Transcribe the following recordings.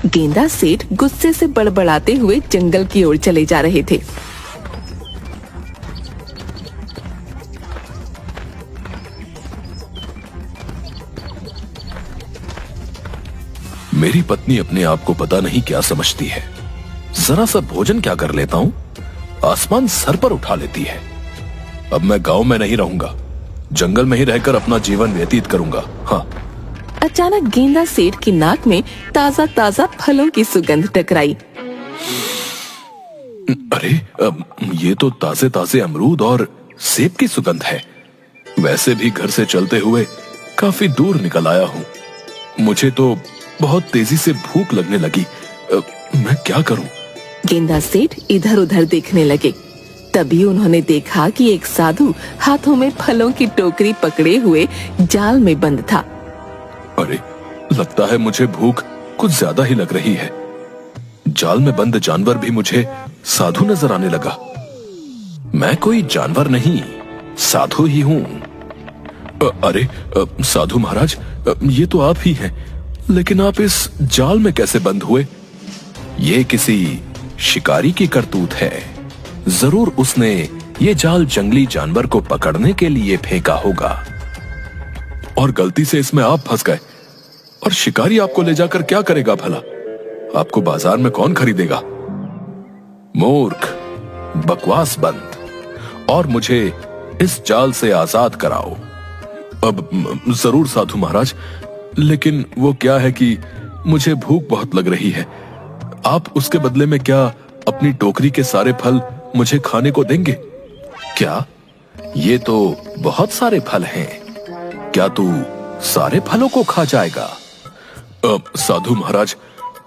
गेंदा सेठ गुस्से से बड़बड़ाते हुए जंगल की ओर चले जा रहे थे। मेरी पत्नी अपने आप को पता नहीं क्या समझती है। जरा सा भोजन क्या कर लेता हूँ, आसमान सर पर उठा लेती है। अब मैं गांव में नहीं रहूंगा, जंगल में ही रहकर अपना जीवन व्यतीत करूंगा। हाँ। अचानक गेंदा सेठ की नाक में ताजा ताजा फलों की सुगंध टकराई। अरे ये तो ताजे ताजे अमरूद और सेब की सुगंध है। वैसे भी घर से चलते हुए काफी दूर निकल आया हूँ। मुझे तो बहुत तेजी से भूख लगने लगी। मैं क्या करूं? गेंदा सेठ इधर उधर देखने लगे। तभी उन्होंने देखा कि एक साधु हाथों में फलों की टोकरी पकड़े हुए जाल में बंद था। अरे लगता है मुझे भूख कुछ ज्यादा ही लग रही है। जाल में बंद जानवर भी मुझे साधु नजर आने लगा। मैं कोई जानवर नहीं, साधु ही हूँ। अरे साधु महाराज, ये तो आप ही हैं, लेकिन आप इस जाल में कैसे बंद हुए? ये किसी शिकारी की करतूत है। जरूर उसने ये जाल जंगली जानवर को पकड़ने के लिए फेंका होगा और गलती से इसमें आप फंस गए। और शिकारी आपको ले जाकर क्या करेगा भला? आपको बाजार में कौन खरीदेगा? मूर्ख, बकवास बंद और मुझे इस जाल से आजाद कराओ। अब जरूर साधु महाराज, लेकिन वो क्या है कि मुझे भूख बहुत लग रही है। आप उसके बदले में क्या अपनी टोकरी के सारे फल मुझे खाने को देंगे? क्या? ये तो बहुत सारे फल हैं। क्या तू सारे फलों को खा जाएगा? साधु महाराज,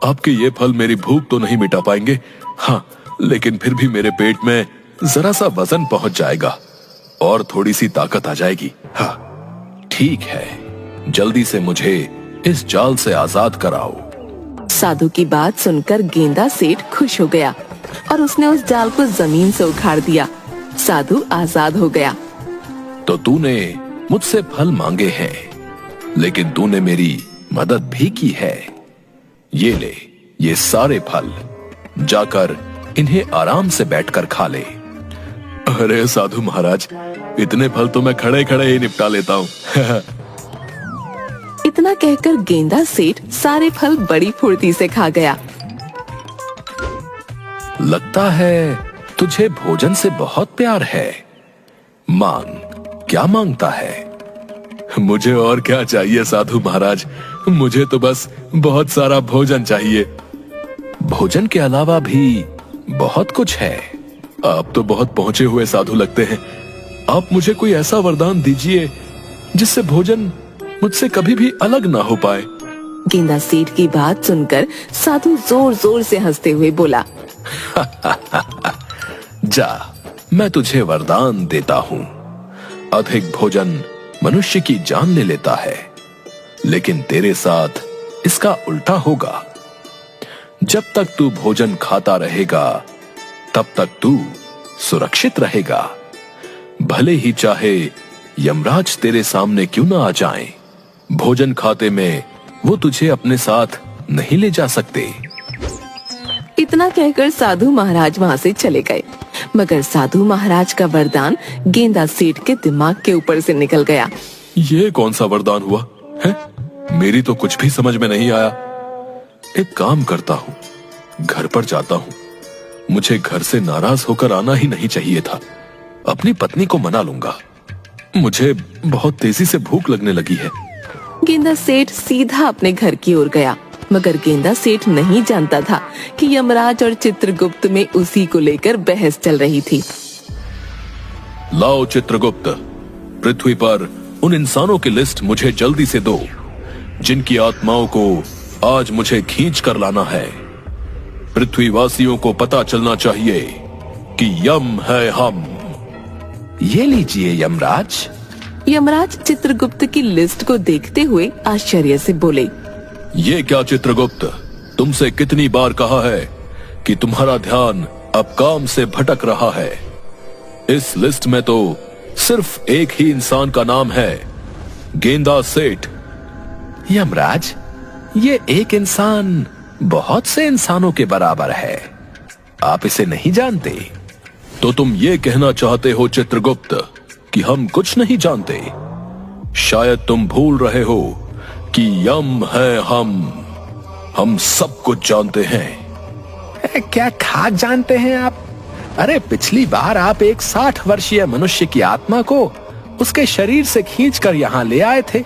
आपके ये फल मेरी भूख तो नहीं मिटा पाएंगे। हाँ, लेकिन फिर भी मेरे पेट में जरा सा वजन पहुंच जाएगा और थोड़ी सी ताकत आ जाएगी। हाँ ठीक है, जल्दी से मुझे इस जाल से आजाद कराओ। साधु की बात सुनकर गेंदा सेठ खुश हो गया और उसने उस जाल को जमीन से उखाड़ दिया। साधु आजाद हो गया। तो तूने मुझसे फल मांगे हैं, लेकिन तूने मेरी मदद भी की है। ये ले, ये सारे फल, जाकर इन्हें आराम से बैठकर खा ले। अरे साधु महाराज, इतने फल तो मैं खड़े खड़े ही निपटा लेता हूँ। इतना कहकर गेंदा सेठ सारे फल बड़ी फुर्ती से खा गया। लगता है तुझे भोजन से बहुत प्यार है। मांग, क्या मांगता है? मुझे और क्या चाहिए साधु महाराज, मुझे तो बस बहुत सारा भोजन चाहिए। भोजन के अलावा भी बहुत कुछ है। आप तो बहुत पहुंचे हुए साधु लगते हैं। आप मुझे कोई ऐसा वरदान दीजिए जिससे भोजन मुझसे कभी भी अलग ना हो पाए। गेंदा सेठ की बात सुनकर साधु जोर जोर से हंसते हुए बोला, जा, मैं तुझे वरदान देता हूँ। अधिक भोजन मनुष्य की जान ले लेता है, लेकिन तेरे साथ इसका उल्टा होगा। जब तक तू भोजन खाता रहेगा, तब तक तू सुरक्षित रहेगा। भले ही चाहे यमराज तेरे सामने क्यों ना आ जाएं, भोजन खाते में वो तुझे अपने साथ नहीं ले जा सकते। इतना कहकर साधु महाराज वहाँ से चले गए। मगर साधु महाराज का वरदान गेंदा सेठ के दिमाग के ऊपर से निकल गया। ये कौन सा वरदान हुआ है? मेरी तो कुछ भी समझ में नहीं आया। एक काम करता हूँ, घर पर जाता हूँ। मुझे घर से नाराज होकर आना ही नहीं चाहिए था। अपनी पत्नी को मना लूंगा। मुझे बहुत तेजी से भूख लगने लगी है। गेंदा सेठ सीधा अपने घर की ओर गया, मगर गेंदा सेठ नहीं जानता था कि यमराज और चित्रगुप्त में उसी को लेकर बहस चल रही थी। लाओ चित्रगुप्त, पृथ्वी पर उन इंसानों की लिस्ट मुझे जल्दी से दो जिनकी आत्माओं को आज मुझे खींच कर लाना है। पृथ्वीवासियों को पता चलना चाहिए कि यम है हम। ये लीजिए यमराज। यमराज चित्रगुप्त की लिस्ट को देखते हुए आश्चर्य से बोले, ये क्या चित्रगुप्त, तुमसे कितनी बार कहा है कि तुम्हारा ध्यान अब काम से भटक रहा है। इस लिस्ट में तो सिर्फ एक ही इंसान का नाम है, गेंदा सेठ। यमराज, ये एक इंसान बहुत से इंसानों के बराबर है। आप इसे नहीं जानते? तो तुम ये कहना चाहते हो चित्रगुप्त कि हम कुछ नहीं जानते? शायद तुम भूल रहे हो कि यम है हम सब कुछ जानते हैं। क्या खाक जानते हैं आप? अरे पिछली बार आप एक 60 वर्षीय मनुष्य की आत्मा को उसके शरीर से खींचकर यहाँ ले आए थे।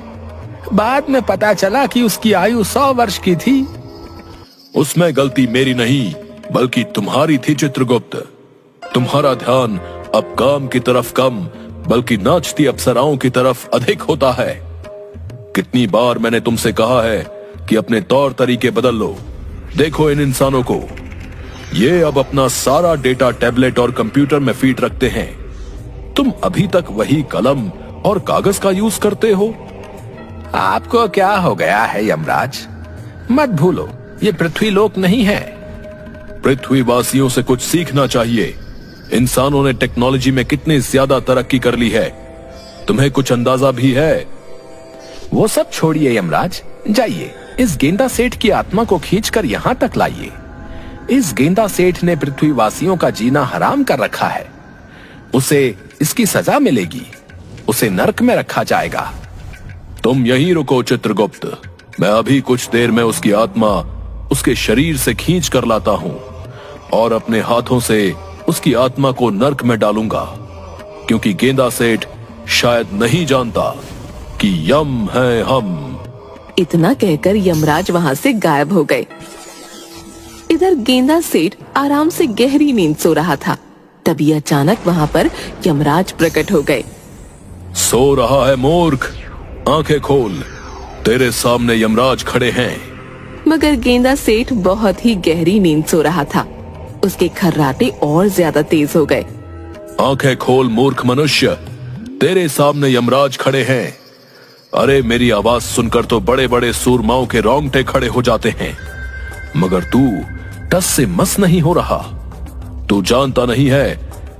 बाद में पता चला कि उसकी आयु 100 वर्ष की थी। उसमें गलती मेरी नहीं बल्कि तुम्हारी थी चित्रगुप्त। तुम्हारा ध्यान अब काम की तरफ कम बल्कि नाचती अप्सराओं की तरफ अधिक होता है। कितनी बार मैंने तुमसे कहा है कि अपने तौर तरीके बदल लो। देखो इन इंसानों को, ये अब अपना सारा डेटा टैबलेट और कंप्यूटर में फीड रखते हैं। तुम अभी तक वही कलम और कागज का यूज करते हो। आपको क्या हो गया है यमराज? मत भूलो, ये पृथ्वी लोक नहीं है। पृथ्वीवासियों से कुछ सीखना चाहिए। इंसानों ने टेक्नोलॉजी में कितनी ज्यादा तरक्की कर ली है, तुम्हें कुछ अंदाजा भी है? वो सब छोड़िए यमराज, जाइए इस गेंदा सेठ की आत्मा को खींचकर यहाँ तक लाइए। इस गेंदा सेठ ने पृथ्वीवासियों का जीना हराम कर रखा है। उसे इसकी सजा मिलेगी, उसे नरक में रखा जाएगा। तुम यहीं रुको चित्रगुप्त, मैं अभी कुछ देर में उसकी आत्मा उसके शरीर से खींच कर लाता हूं और अपने हाथों से उसकी आत्मा को नरक में डालूंगा, क्योंकि गेंदा सेठ शायद नहीं जानता कि यम है हम। इतना कहकर यमराज वहां से गायब हो गए। इधर गेंदा सेठ आराम से गहरी नींद सो रहा था। तभी अचानक वहां पर यमराज प्रकट हो गए। सो रहा है मूर्ख, आंखें खोल, तेरे सामने यमराज खड़े हैं। मगर गेंदा सेठ बहुत ही गहरी नींद सो रहा था। उसके खर्राटे और ज्यादा तेज हो गए। आंखें खोल मूर्ख मनुष्य, तेरे सामने यमराज खड़े हैं। अरे मेरी आवाज सुनकर तो बड़े बड़े सूरमाओं के रोंगटे खड़े हो जाते हैं, मगर तू टस से मस नहीं हो रहा। तू जानता नहीं है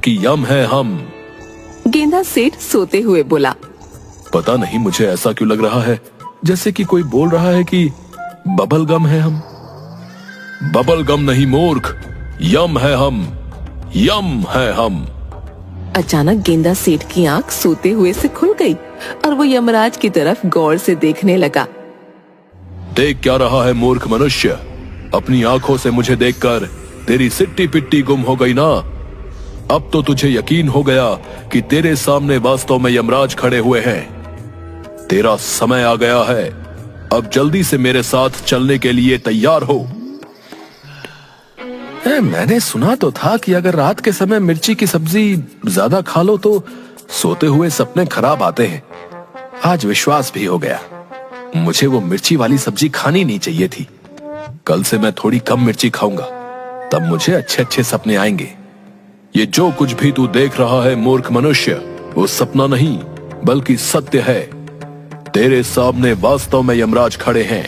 कि यम है हम। गेंदा सेठ सोते हुए बोला। पता नहीं मुझे ऐसा क्यों लग रहा है जैसे कि कोई बोल रहा है कि बबल गम है हम। बबल गम नहीं मूर्ख, यम है हम, यम है हम। अचानक गेंदा सेठ की आंख सोते हुए से खुल गई और वो यमराज की तरफ गौर से देखने लगा। देख क्या रहा है मूर्ख मनुष्य? अपनी आंखों से मुझे देखकर तेरी सिट्टी पिट्टी गुम हो गई ना? अब तो तुझे यकीन हो गया कि तेरे सामने वास्तव में यमराज खड़े हुए हैं। तेरा समय आ गया है, अब जल्दी से मेरे साथ चलने के लिए तैयार हो। मैंने सुना तो था कि अगर रात के समय मिर्ची की सब्जी ज्यादा खा लो तो सोते हुए सपने खराब आते हैं। आज विश्वास भी हो गया। मुझे वो मिर्ची वाली सब्जी खानी नहीं चाहिए थी। कल से मैं थोड़ी कम मिर्ची खाऊंगा, तब मुझे अच्छे अच्छे सपने आएंगे। ये जो कुछ भी तू देख रहा है मूर्ख मनुष्य, वो सपना नहीं बल्कि सत्य है। तेरे सामने वास्तव में यमराज खड़े हैं।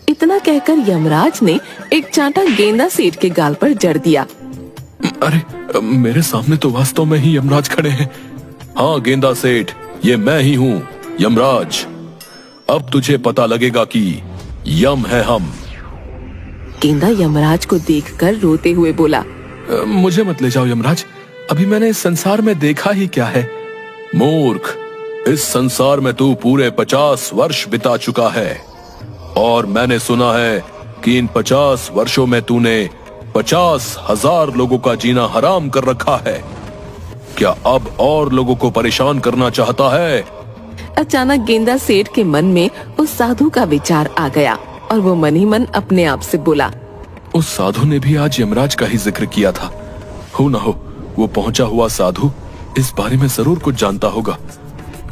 इतना कहकर यमराज ने एक चांटा गेंदा सेठ के गाल पर जड़ दिया। अरे मेरे सामने तो वास्तव में ही यमराज खड़े हैं। हाँ गेंदा सेठ, ये मैं ही हूँ यमराज। अब तुझे पता लगेगा कि यम है हम। गेंदा यमराज को देखकर रोते हुए बोला। मुझे मत ले जाओ यमराज, अभी मैंने इस संसार में देखा ही क्या है। मूर्ख, इस संसार में तू पूरे 50 वर्ष बिता चुका है और मैंने सुना है कि इन 50 वर्षों में तूने 50,000 लोगों का जीना हराम कर रखा है। क्या अब और लोगों को परेशान करना चाहता है? अचानक गेंदा सेठ के मन में उस साधु का विचार आ गया और वो मन ही मन अपने आप से बोला। उस साधु ने भी आज यमराज का ही जिक्र किया था। हो ना हो वो पहुंचा हुआ साधु इस बारे में जरूर कुछ जानता होगा।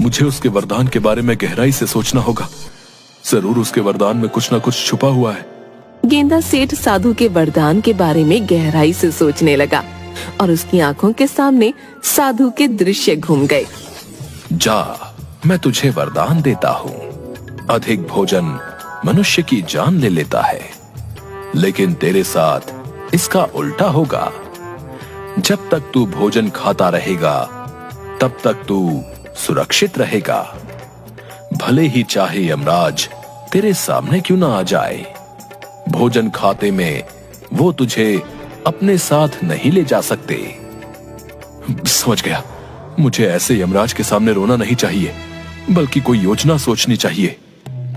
मुझे उसके वरदान के बारे में गहराई से सोचना होगा। जरूर उसके वरदान में कुछ न कुछ छुपा हुआ है। गेंदा सेठ साधु के वरदान के बारे में गहराई से सोचने लगा और उसकी आंखों के सामने साधु के दृश्य घूम गए। जा, मैं तुझे वरदान देता हूँ। अधिक भोजन मनुष्य की जान ले लेता है, लेकिन तेरे साथ इसका उल्टा होगा। जब तक तू भोजन खाता रहेगा तब तक तू सुरक्षित रहेगा, भले ही चाहे यमराज तेरे सामने क्यों ना आ जाए। भोजन खाते में वो तुझे अपने साथ नहीं ले जा सकते। समझ गया। मुझे ऐसे यमराज के सामने रोना नहीं चाहिए, बल्कि कोई योजना सोचनी चाहिए।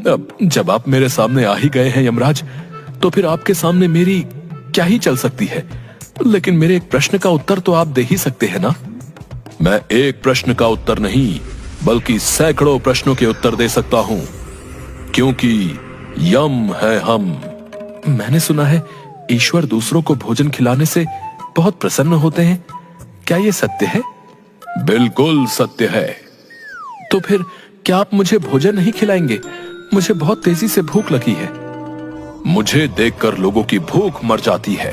अब जब आप मेरे सामने आ ही गए हैं यमराज, तो फिर आपके सामने मेरी क्या ही चल सकती है। लेकिन मेरे एक प्रश्न का उत्तर तो आप दे ही सकते हैं ना। मैं एक प्रश्न का उत्तर नहीं, बल्कि सैकड़ों प्रश्नों के उत्तर दे सकता हूं, क्योंकि यम है हम। मैंने सुना है ईश्वर दूसरों को भोजन खिलाने से बहुत प्रसन्न होते हैं। क्या ये सत्य है? बिल्कुल सत्य है। तो फिर क्या आप मुझे भोजन नहीं खिलाएंगे? मुझे बहुत तेजी से भूख लगी है। मुझे देखकर लोगों की भूख मर जाती है।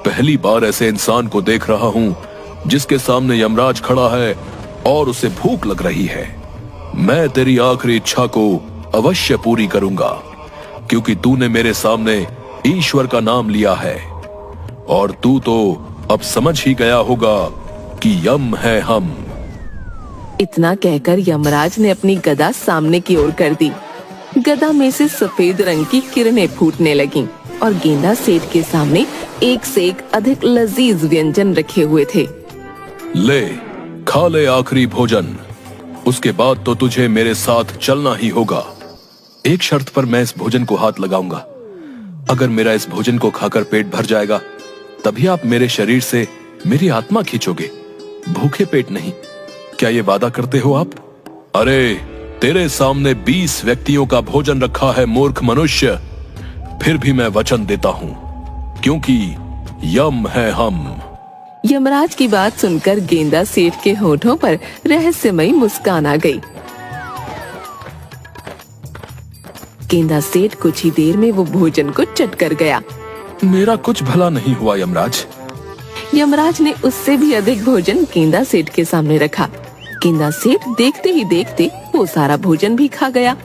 पहली बार ऐसे इंसान को देख रहा हूं जिसके सामने यमराज खड़ा है और उसे भूख लग रही है। मैं तेरी आखिरी इच्छा को अवश्य पूरी करूंगा, क्योंकि तूने मेरे सामने ईश्वर का नाम लिया है, और तू तो अब समझ ही गया होगा कि यम है हम। इतना कहकर यमराज ने अपनी गदा सामने की ओर कर दी। गदा में से सफेद रंग की किरणें फूटने लगीं और गेंदा सेठ के सामने एक से एक अधिक लजीज व्यंजन रखे हुए थे। ले, खा ले आखिरी भोजन, उसके बाद तो तुझे मेरे साथ चलना ही होगा। एक शर्त पर मैं इस भोजन को हाथ लगाऊंगा। अगर मेरा इस भोजन को खाकर पेट भर जाएगा, तभी आप मेरे शरीर से मेरी आत्मा खींचोगे, भूखे पेट नहीं। क्या ये वादा करते हो आप? अरे, तेरे सामने 20 व्यक्तियों का भोजन रखा है मूर्ख मनुष्य। फिर भी मैं वचन देता हूं, क्योंकि यम है हम। यमराज की बात सुनकर गेंदा सेठ के होठों पर रहस्यमयी मुस्कान आ गई। गेंदा सेठ कुछ ही देर में वो भोजन को चट कर गया। मेरा कुछ भला नहीं हुआ यमराज। यमराज ने उससे भी अधिक भोजन गेंदा सेठ के सामने रखा। गेंदा सेठ देखते ही देखते वो सारा भोजन भी खा गया।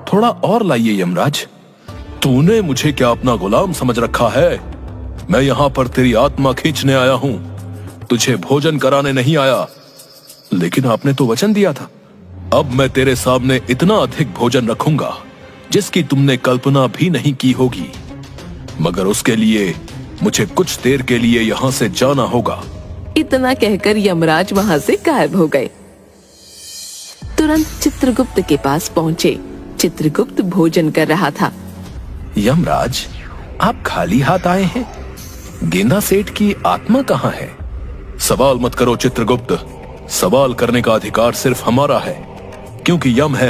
थोड़ा और लाइए यमराज। तूने मुझे क्या अपना गुलाम समझ रखा है? मैं यहाँ पर तेरी आत्मा खींचने आया हूँ, तुझे भोजन कराने नहीं आया। लेकिन आपने तो वचन दिया था। अब मैं तेरे सामने इतना अधिक भोजन रखूंगा जिसकी तुमने कल्पना भी नहीं की होगी, मगर उसके लिए मुझे कुछ देर के लिए यहाँ से जाना होगा। इतना कहकर यमराज वहाँ से गायब हो गए। तुरंत चित्रगुप्त के पास पहुँचे। चित्रगुप्त भोजन कर रहा था। यमराज, आप खाली हाथ आए हैं। गेंदा सेठ की आत्मा कहाँ है? सवाल मत करो चित्रगुप्त। सवाल करने का अधिकार सिर्फ हमारा है, क्योंकि यम है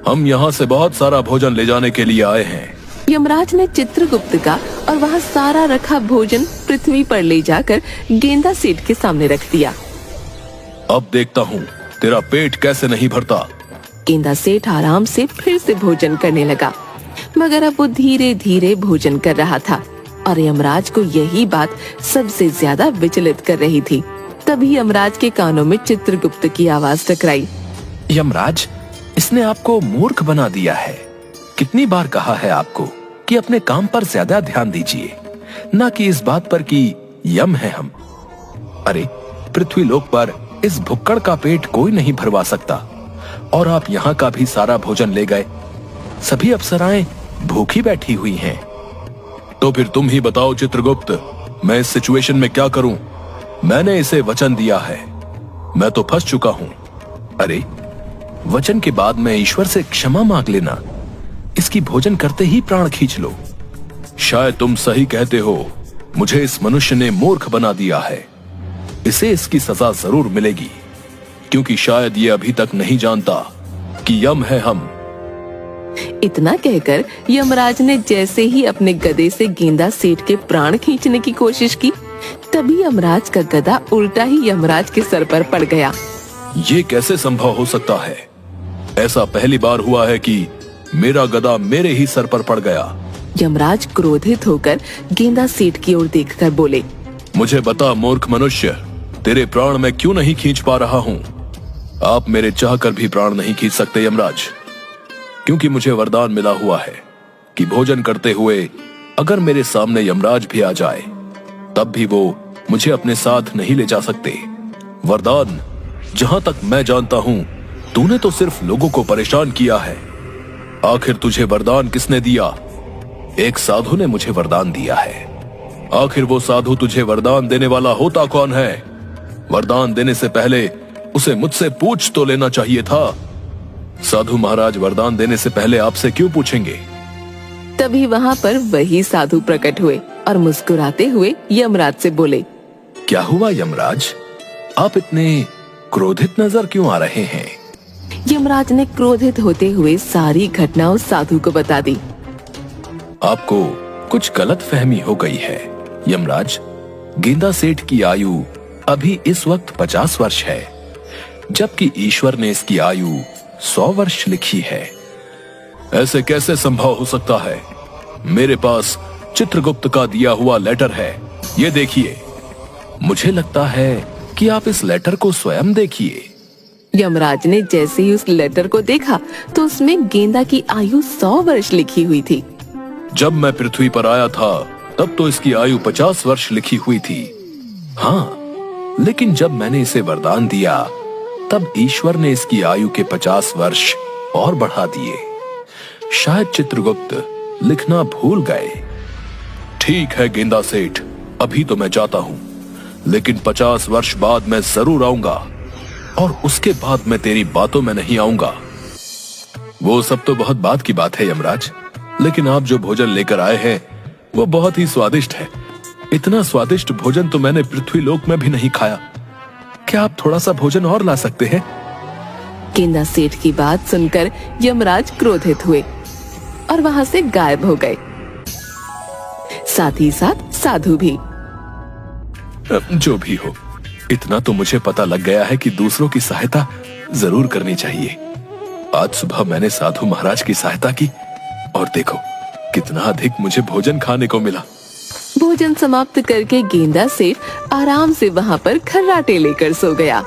हम यहाँ से बहुत सारा भोजन ले जाने के लिए आए हैं। यमराज ने चित्रगुप्त का और वहाँ सारा रखा भोजन पृथ्वी पर ले जाकर गेंदा सेठ के सामने रख दिया। अब देखता हूँ तेरा पेट कैसे नहीं भरता। गेंदा सेठ आराम से फिर से भोजन करने लगा, मगर अब वो धीरे धीरे भोजन कर रहा था और यमराज को यही बात सबसे ज्यादा विचलित कर रही थी। तभी यमराज के कानों में चित्रगुप्त की आवाज टकराई। यमराज, इसने आपको मूर्ख बना दिया है। कितनी बार कहा है आपको कि अपने काम पर ज्यादा ध्यान दीजिए, ना कि इस बात पर कि यम है हम। अरे, पृथ्वी लोक पर इस भुक्कड़ का पेट कोई नहीं भरवा सकता, और आप यहाँ का भी सारा भोजन ले गए। सभी अप्सराएं भूखी बैठी हुई हैं। तो फिर तुम ही बताओ चित्रगुप्त, मैं इस सिचुएशन में क्या करूं? मैंने इसे वचन दिया है, मैं तो फंस चुका हूं। अरे, वचन के बाद में ईश्वर से क्षमा मांग लेना। इसकी भोजन करते ही प्राण खींच लो। शायद तुम सही कहते हो। मुझे इस मनुष्य ने मूर्ख बना दिया है। इसे इसकी सजा जरूर मिलेगी, क्योंकि शायद ये अभी तक नहीं जानता कि यम है हम। इतना कहकर यमराज ने जैसे ही अपने गदे से गेंदा सेठ के प्राण खींचने की कोशिश की, तभी यमराज का गदा उल्टा ही यमराज के सर पर पड़ गया। ये कैसे संभव हो सकता है? ऐसा पहली बार हुआ है कि मेरा गदा मेरे ही सर पर पड़ गया। यमराज क्रोधित होकर गेंदा सेठ की ओर देखकर बोले, मुझे बता मूर्ख मनुष्य, तेरे प्राण मैं क्यों नहीं खींच पा रहा हूँ? आप मेरे चाहकर भी प्राण नहीं खींच सकते यमराज, क्योंकि मुझे वरदान मिला हुआ है कि भोजन करते हुए अगर मेरे सामने यमराज भी आ जाए, तब भी वो मुझे अपने साथ नहीं ले जा सकते। वरदान, जहां तक मैं जानता हूं, तूने तो सिर्फ लोगों को परेशान किया है। आखिर तुझे वरदान किसने दिया? एक साधु ने मुझे वरदान दिया है। आखिर वो साधु तुझे वरदान देने वाला होता कौन है? वरदान देने से पहले उसे मुझसे पूछ तो लेना चाहिए था। साधु महाराज वरदान देने से पहले आपसे क्यों पूछेंगे? तभी वहाँ पर वही साधु प्रकट हुए और मुस्कुराते हुए यमराज से बोले, क्या हुआ यमराज? आप इतने क्रोधित नजर क्यों आ रहे हैं? यमराज ने क्रोधित होते हुए सारी घटना उस साधु को बता दी। आपको कुछ गलत फहमी हो गई है यमराज। गेंदा सेठ की आयु अभी इस वक्त 50 वर्ष है, जबकि ईश्वर ने इसकी आयु 100 वर्ष लिखी है। ऐसे कैसे संभव हो सकता है? मेरे पास चित्रगुप्त का दिया हुआ लेटर है, ये देखिए। मुझे लगता है कि आप इस लेटर को स्वयं देखिए। यमराज ने जैसे ही उस लेटर को देखा तो उसमें गेंदा की आयु 100 वर्ष लिखी हुई थी। जब मैं पृथ्वी पर आया था तब तो इसकी आयु 50 वर्ष लिखी हुई थी। हाँ, लेकिन जब मैंने इसे वरदान दिया तब ईश्वर ने इसकी आयु के 50 वर्ष और बढ़ा दिए। शायद चित्रगुप्त लिखना भूल गए। ठीक है गेंदा सेठ, अभी तो मैं जाता हूँ, लेकिन 50 वर्ष बाद मैं जरूर आऊंगा और उसके बाद मैं तेरी बातों में नहीं आऊंगा। वो सब तो बहुत बात की बात है यमराज, लेकिन आप जो भोजन लेकर आए हैं वो बहुत ही स्वादिष्ट है। इतना स्वादिष्ट भोजन तो मैंने पृथ्वी लोक में भी नहीं खाया। क्या आप थोड़ा सा भोजन और ला सकते हैं? गेंदा सेठ की बात सुनकर यमराज क्रोधित हुए और वहाँ से गायब हो गए, साथ ही साथ साधु भी। जो भी हो, इतना तो मुझे पता लग गया है कि दूसरों की सहायता जरूर करनी चाहिए। आज सुबह मैंने साधु महाराज की सहायता की और देखो कितना अधिक मुझे भोजन खाने को मिला। भोजन समाप्त करके गेंदा सेठ आराम से वहाँ पर खर्राटे लेकर सो गया।